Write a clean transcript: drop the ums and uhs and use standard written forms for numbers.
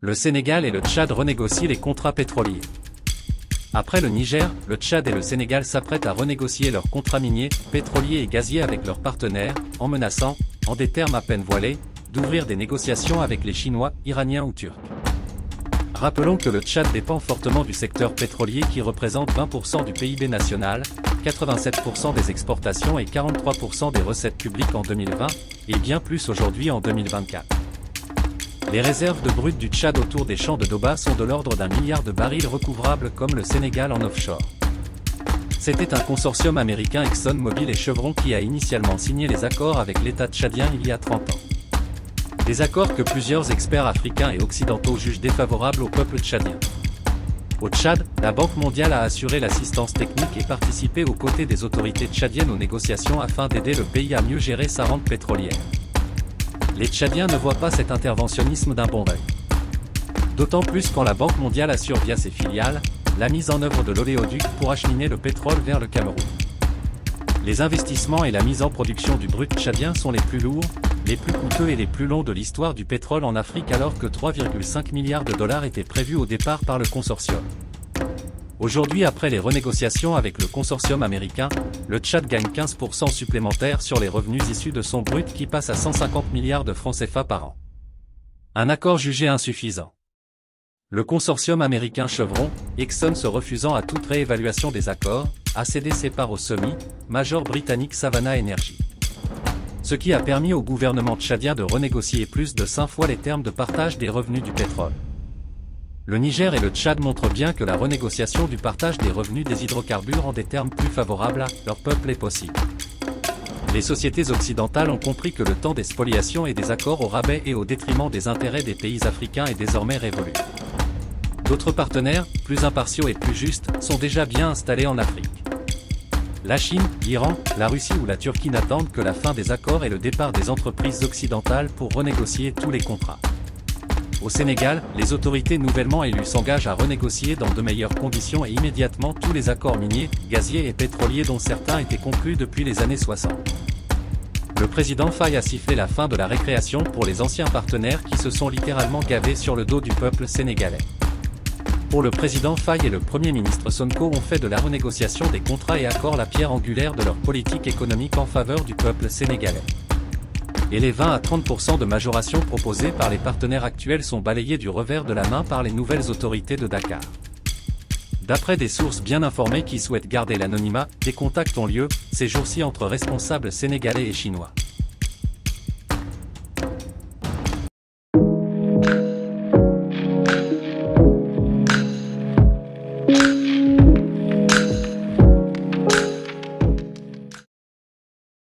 Le Sénégal et le Tchad renégocient les contrats pétroliers. Après le Niger, le Tchad et le Sénégal s'apprêtent à renégocier leurs contrats miniers, pétroliers et gaziers avec leurs partenaires, en menaçant, en des termes à peine voilés, d'ouvrir des négociations avec les Chinois, Iraniens ou Turcs. Rappelons que le Tchad dépend fortement du secteur pétrolier qui représente 20% du PIB national, 87% des exportations et 43% des recettes publiques en 2020, et bien plus aujourd'hui en 2024. Les réserves de brut du Tchad autour des champs de Doba sont de l'ordre d'1 milliard de barils recouvrables comme le Sénégal en offshore. C'était un consortium américain ExxonMobil et Chevron qui a initialement signé les accords avec l'État tchadien il y a 30 ans. Des accords que plusieurs experts africains et occidentaux jugent défavorables au peuple tchadien. Au Tchad, la Banque mondiale a assuré l'assistance technique et participé aux côtés des autorités tchadiennes aux négociations afin d'aider le pays à mieux gérer sa rente pétrolière. Les Tchadiens ne voient pas cet interventionnisme d'un bon œil. D'autant plus quand la Banque mondiale assure via ses filiales la mise en œuvre de l'oléoduc pour acheminer le pétrole vers le Cameroun. Les investissements et la mise en production du brut tchadien sont les plus lourds, les plus coûteux et les plus longs de l'histoire du pétrole en Afrique alors que 3,5 milliards de dollars étaient prévus au départ par le consortium. Aujourd'hui, après les renégociations avec le consortium américain, le Tchad gagne 15% supplémentaires sur les revenus issus de son brut qui passe à 150 milliards de francs CFA par an. Un accord jugé insuffisant. Le consortium américain Chevron, Exxon se refusant à toute réévaluation des accords, a cédé ses parts au semi-major britannique Savannah Energy. Ce qui a permis au gouvernement tchadien de renégocier plus de 5 fois les termes de partage des revenus du pétrole. Le Niger et le Tchad montrent bien que la renégociation du partage des revenus des hydrocarbures en des termes plus favorables à leur peuple est possible. Les sociétés occidentales ont compris que le temps des spoliations et des accords au rabais et au détriment des intérêts des pays africains est désormais révolu. D'autres partenaires, plus impartiaux et plus justes, sont déjà bien installés en Afrique. La Chine, l'Iran, la Russie ou la Turquie n'attendent que la fin des accords et le départ des entreprises occidentales pour renégocier tous les contrats. Au Sénégal, les autorités nouvellement élues s'engagent à renégocier dans de meilleures conditions et immédiatement tous les accords miniers, gaziers et pétroliers dont certains étaient conclus depuis les années 60. Le président Faye a sifflé la fin de la récréation pour les anciens partenaires qui se sont littéralement gavés sur le dos du peuple sénégalais. Pour le président Faye et le Premier ministre Sonko ont fait de la renégociation des contrats et accords la pierre angulaire de leur politique économique en faveur du peuple sénégalais. Et les 20 à 30% de majoration proposées par les partenaires actuels sont balayés du revers de la main par les nouvelles autorités de Dakar. D'après des sources bien informées qui souhaitent garder l'anonymat, des contacts ont lieu, ces jours-ci entre responsables sénégalais et chinois.